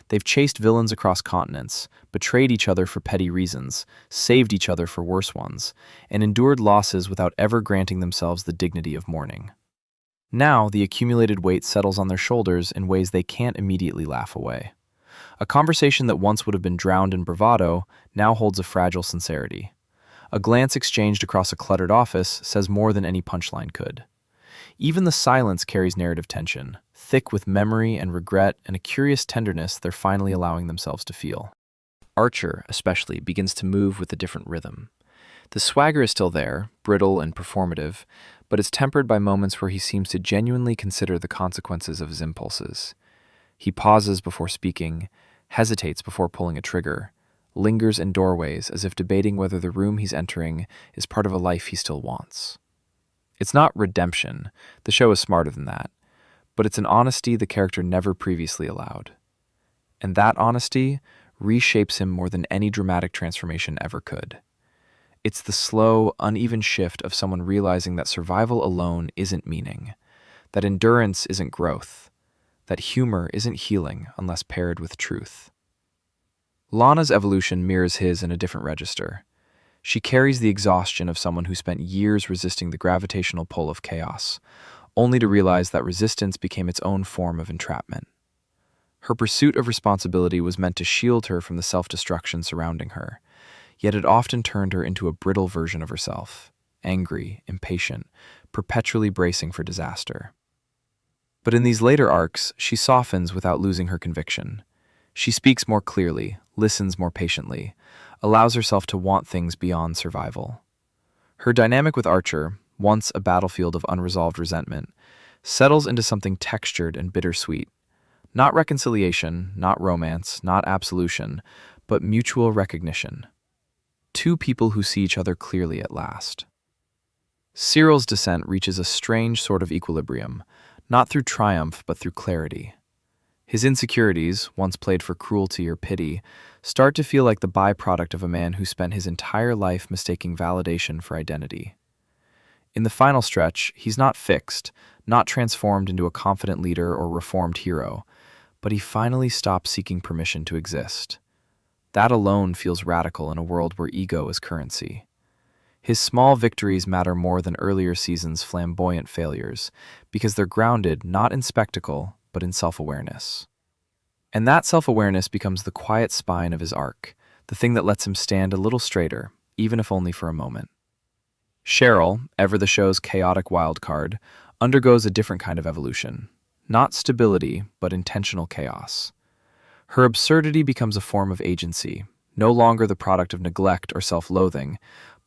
They've chased villains across continents, betrayed each other for petty reasons, saved each other for worse ones, and endured losses without ever granting themselves the dignity of mourning. Now, the accumulated weight settles on their shoulders in ways they can't immediately laugh away. A conversation that once would have been drowned in bravado now holds a fragile sincerity. A glance exchanged across a cluttered office says more than any punchline could. Even the silence carries narrative tension, thick with memory and regret and a curious tenderness they're finally allowing themselves to feel. Archer, especially, begins to move with a different rhythm. The swagger is still there, brittle and performative, but it's tempered by moments where he seems to genuinely consider the consequences of his impulses. He pauses before speaking, hesitates before pulling a trigger, lingers in doorways as if debating whether the room he's entering is part of a life he still wants. It's not redemption, the show is smarter than that, but it's an honesty the character never previously allowed. And that honesty reshapes him more than any dramatic transformation ever could. It's the slow, uneven shift of someone realizing that survival alone isn't meaning, that endurance isn't growth, that humor isn't healing unless paired with truth. Lana's evolution mirrors his in a different register. She carries the exhaustion of someone who spent years resisting the gravitational pull of chaos, only to realize that resistance became its own form of entrapment. Her pursuit of responsibility was meant to shield her from the self-destruction surrounding her, yet it often turned her into a brittle version of herself, angry, impatient, perpetually bracing for disaster. But in these later arcs, she softens without losing her conviction. She speaks more clearly, listens more patiently, allows herself to want things beyond survival. Her dynamic with Archer, once a battlefield of unresolved resentment, settles into something textured and bittersweet. Not reconciliation, not romance, not absolution, but mutual recognition. Two people who see each other clearly at last. Cyril's descent reaches a strange sort of equilibrium, not through triumph but through clarity. His insecurities, once played for cruelty or pity, start to feel like the byproduct of a man who spent his entire life mistaking validation for identity. In the final stretch, he's not fixed, not transformed into a confident leader or reformed hero, but he finally stops seeking permission to exist. That alone feels radical in a world where ego is currency. His small victories matter more than earlier seasons' flamboyant failures, because they're grounded not in spectacle, but in self-awareness. And that self-awareness becomes the quiet spine of his arc, the thing that lets him stand a little straighter, even if only for a moment. Cheryl, ever the show's chaotic wild card, undergoes a different kind of evolution. Not stability, but intentional chaos. Her absurdity becomes a form of agency, no longer the product of neglect or self-loathing,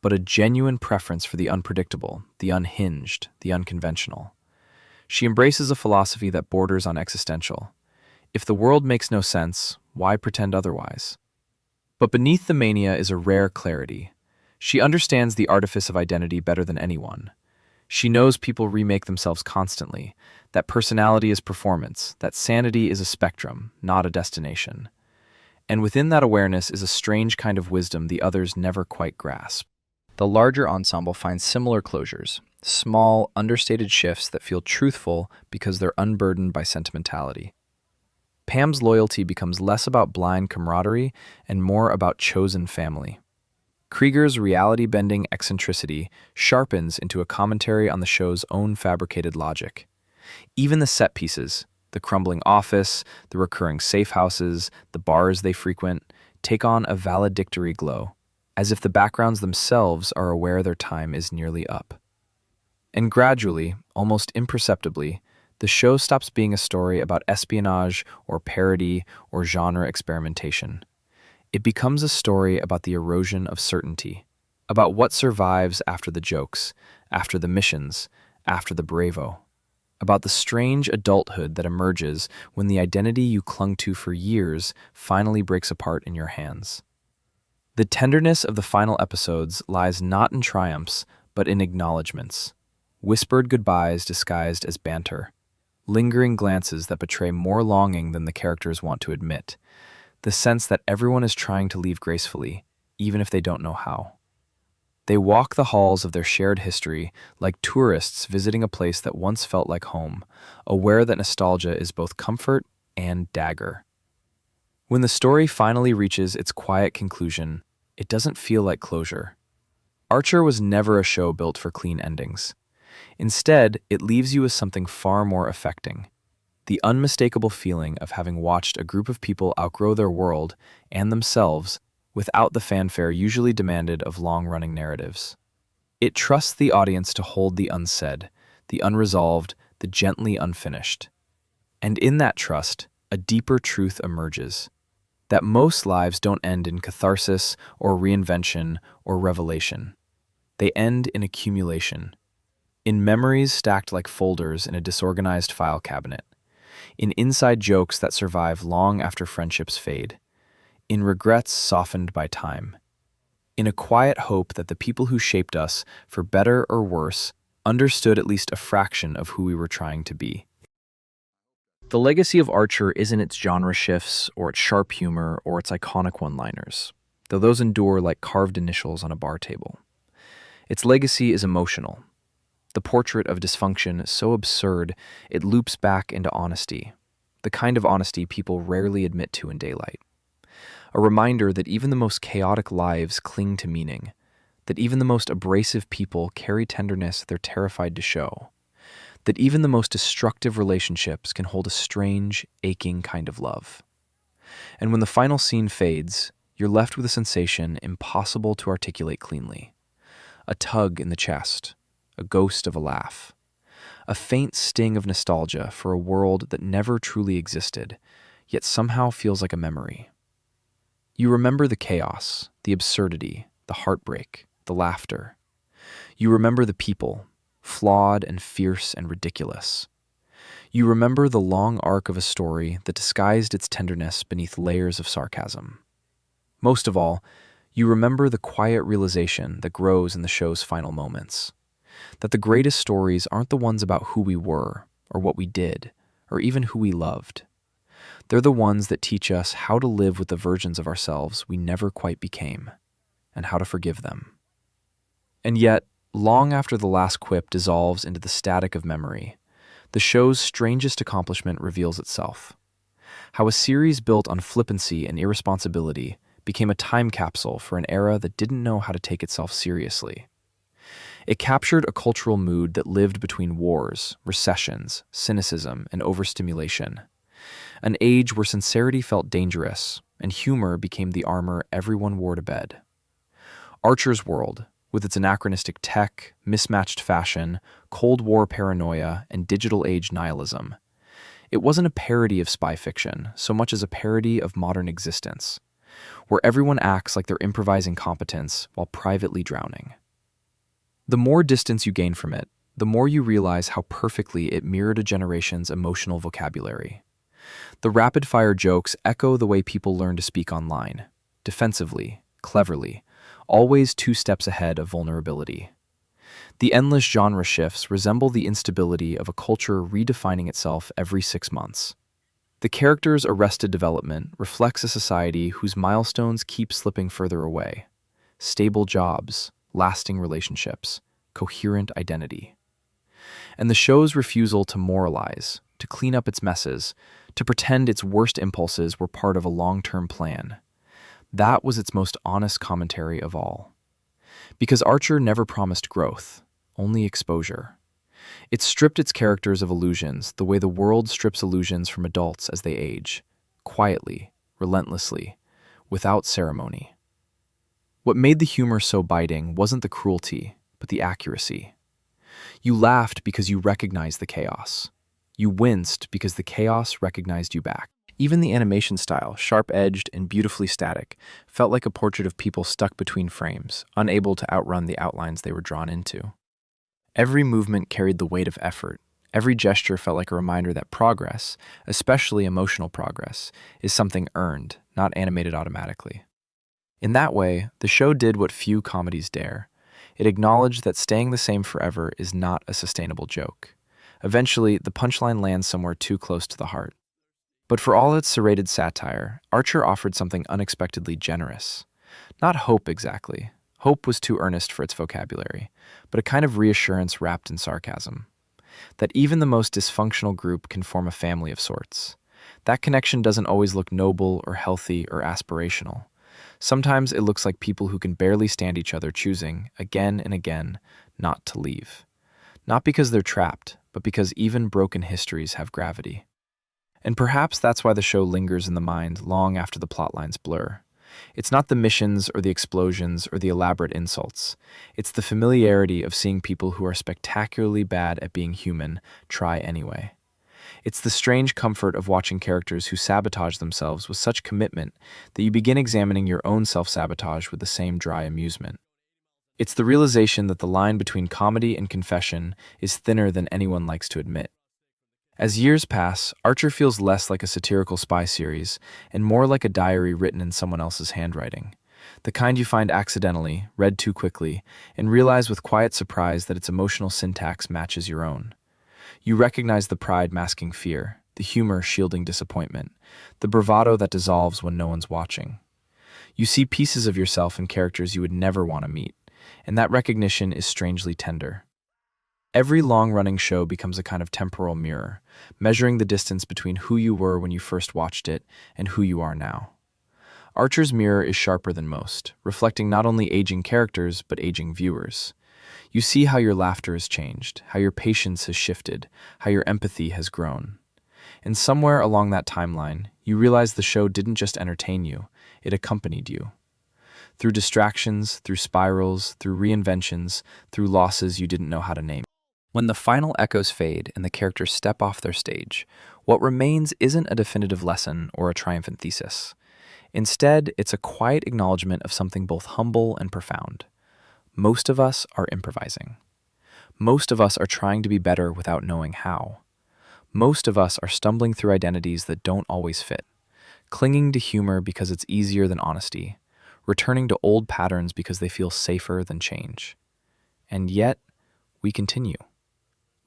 but a genuine preference for the unpredictable, the unhinged, the unconventional. She embraces a philosophy that borders on existential. If the world makes no sense, why pretend otherwise? But beneath the mania is a rare clarity. She understands the artifice of identity better than anyone. She knows people remake themselves constantly, that personality is performance, that sanity is a spectrum, not a destination. And within that awareness is a strange kind of wisdom the others never quite grasp. The larger ensemble finds similar closures, Small, understated shifts that feel truthful because they're unburdened by sentimentality. Pam's loyalty becomes less about blind camaraderie and more about chosen family. Krieger's reality-bending eccentricity sharpens into a commentary on the show's own fabricated logic. Even the set pieces, the crumbling office, the recurring safe houses, the bars they frequent, take on a valedictory glow, as if the backgrounds themselves are aware their time is nearly up. And gradually, almost imperceptibly, the show stops being a story about espionage or parody or genre experimentation. It becomes a story about the erosion of certainty, about what survives after the jokes, after the missions, after the bravo, about the strange adulthood that emerges when the identity you clung to for years finally breaks apart in your hands. The tenderness of the final episodes lies not in triumphs, but in acknowledgments. Whispered goodbyes disguised as banter. Lingering glances that betray more longing than the characters want to admit. The sense that everyone is trying to leave gracefully, even if they don't know how. They walk the halls of their shared history like tourists visiting a place that once felt like home, aware that nostalgia is both comfort and dagger. When the story finally reaches its quiet conclusion, it doesn't feel like closure. Archer was never a show built for clean endings. Instead, it leaves you with something far more affecting. The unmistakable feeling of having watched a group of people outgrow their world and themselves without the fanfare usually demanded of long-running narratives. It trusts the audience to hold the unsaid, the unresolved, the gently unfinished. And in that trust, a deeper truth emerges. That most lives don't end in catharsis or reinvention or revelation. They end in accumulation. In memories stacked like folders in a disorganized file cabinet. In inside jokes that survive long after friendships fade. In regrets softened by time. In a quiet hope that the people who shaped us, for better or worse, understood at least a fraction of who we were trying to be. The legacy of Archer isn't its genre shifts, or its sharp humor, or its iconic one-liners, though those endure like carved initials on a bar table. Its legacy is emotional. The portrait of dysfunction so absurd it loops back into honesty, the kind of honesty people rarely admit to in daylight. A reminder that even the most chaotic lives cling to meaning, that even the most abrasive people carry tenderness they're terrified to show, that even the most destructive relationships can hold a strange, aching kind of love. And when the final scene fades, you're left with a sensation impossible to articulate cleanly. A tug in the chest, a ghost of a laugh, a faint sting of nostalgia for a world that never truly existed, yet somehow feels like a memory. You remember the chaos, the absurdity, the heartbreak, the laughter. You remember the people, flawed and fierce and ridiculous. You remember the long arc of a story that disguised its tenderness beneath layers of sarcasm. Most of all, you remember the quiet realization that grows in the show's final moments. That the greatest stories aren't the ones about who we were, or what we did, or even who we loved. They're the ones that teach us how to live with the versions of ourselves we never quite became, and how to forgive them. And yet, long after the last quip dissolves into the static of memory, the show's strangest accomplishment reveals itself. How a series built on flippancy and irresponsibility became a time capsule for an era that didn't know how to take itself seriously. It captured a cultural mood that lived between wars, recessions, cynicism, and overstimulation. An age where sincerity felt dangerous, and humor became the armor everyone wore to bed. Archer's world, with its anachronistic tech, mismatched fashion, Cold War paranoia, and digital age nihilism. It wasn't a parody of spy fiction, so much as a parody of modern existence, where everyone acts like they're improvising competence while privately drowning. The more distance you gain from it, the more you realize how perfectly it mirrored a generation's emotional vocabulary. The rapid-fire jokes echo the way people learn to speak online, defensively, cleverly, always 2 steps ahead of vulnerability. The endless genre shifts resemble the instability of a culture redefining itself every 6 months. The characters' arrested development reflects a society whose milestones keep slipping further away. Stable jobs, lasting relationships, coherent identity. And the show's refusal to moralize, to clean up its messes, to pretend its worst impulses were part of a long-term plan, that was its most honest commentary of all. Because Archer never promised growth, only exposure. It stripped its characters of illusions the way the world strips illusions from adults as they age, quietly, relentlessly, without ceremony. What made the humor so biting wasn't the cruelty, but the accuracy. You laughed because you recognized the chaos. You winced because the chaos recognized you back. Even the animation style, sharp-edged and beautifully static, felt like a portrait of people stuck between frames, unable to outrun the outlines they were drawn into. Every movement carried the weight of effort. Every gesture felt like a reminder that progress, especially emotional progress, is something earned, not animated automatically. In that way, the show did what few comedies dare. It acknowledged that staying the same forever is not a sustainable joke. Eventually, the punchline lands somewhere too close to the heart. But for all its serrated satire, Archer offered something unexpectedly generous. Not hope exactly. Hope was too earnest for its vocabulary, but a kind of reassurance wrapped in sarcasm. That even the most dysfunctional group can form a family of sorts. That connection doesn't always look noble or healthy or aspirational. Sometimes it looks like people who can barely stand each other choosing, again and again, not to leave. Not because they're trapped, but because even broken histories have gravity. And perhaps that's why the show lingers in the mind long after the plotlines blur. It's not the missions or the explosions or the elaborate insults. It's the familiarity of seeing people who are spectacularly bad at being human try anyway. It's the strange comfort of watching characters who sabotage themselves with such commitment that you begin examining your own self-sabotage with the same dry amusement. It's the realization that the line between comedy and confession is thinner than anyone likes to admit. As years pass, Archer feels less like a satirical spy series and more like a diary written in someone else's handwriting. The kind you find accidentally, read too quickly, and realize with quiet surprise that its emotional syntax matches your own. You recognize the pride masking fear, the humor shielding disappointment, the bravado that dissolves when no one's watching. You see pieces of yourself in characters you would never want to meet, and that recognition is strangely tender. Every long-running show becomes a kind of temporal mirror, measuring the distance between who you were when you first watched it and who you are now. Archer's mirror is sharper than most, reflecting not only aging characters but aging viewers. You see how your laughter has changed, how your patience has shifted, how your empathy has grown. And somewhere along that timeline, you realize the show didn't just entertain you, it accompanied you. Through distractions, through spirals, through reinventions, through losses you didn't know how to name. When the final echoes fade and the characters step off their stage, what remains isn't a definitive lesson or a triumphant thesis. Instead, it's a quiet acknowledgement of something both humble and profound. Most of us are improvising. Most of us are trying to be better without knowing how. Most of us are stumbling through identities that don't always fit, clinging to humor because it's easier than honesty, returning to old patterns because they feel safer than change. And yet, we continue.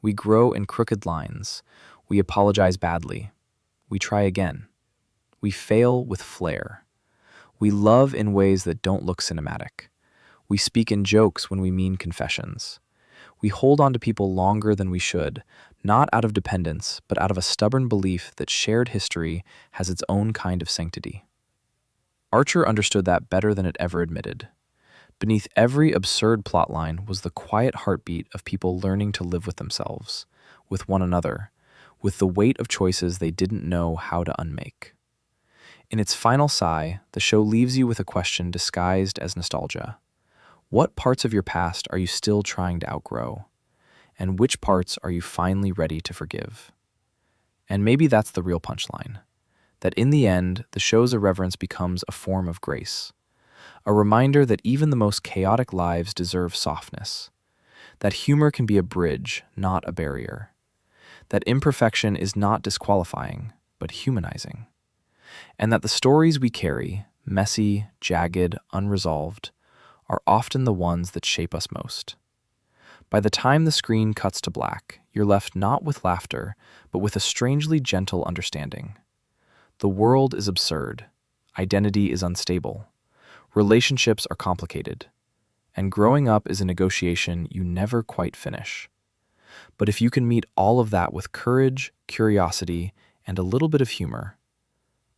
We grow in crooked lines. We apologize badly. We try again. We fail with flair. We love in ways that don't look cinematic. We speak in jokes when we mean confessions. We hold on to people longer than we should, not out of dependence, but out of a stubborn belief that shared history has its own kind of sanctity. Archer understood that better than it ever admitted. Beneath every absurd plotline was the quiet heartbeat of people learning to live with themselves, with one another, with the weight of choices they didn't know how to unmake. In its final sigh, the show leaves you with a question disguised as nostalgia. What parts of your past are you still trying to outgrow? And which parts are you finally ready to forgive? And maybe that's the real punchline. That in the end, the show's irreverence becomes a form of grace. A reminder that even the most chaotic lives deserve softness. That humor can be a bridge, not a barrier. That imperfection is not disqualifying, but humanizing. And that the stories we carry, messy, jagged, unresolved, are often the ones that shape us most. By the time the screen cuts to black, you're left not with laughter, but with a strangely gentle understanding. The world is absurd. Identity is unstable. Relationships are complicated. and growing up is a negotiation you never quite finish. But if you can meet all of that with courage, curiosity, and a little bit of humor,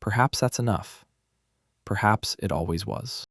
perhaps that's enough. Perhaps it always was.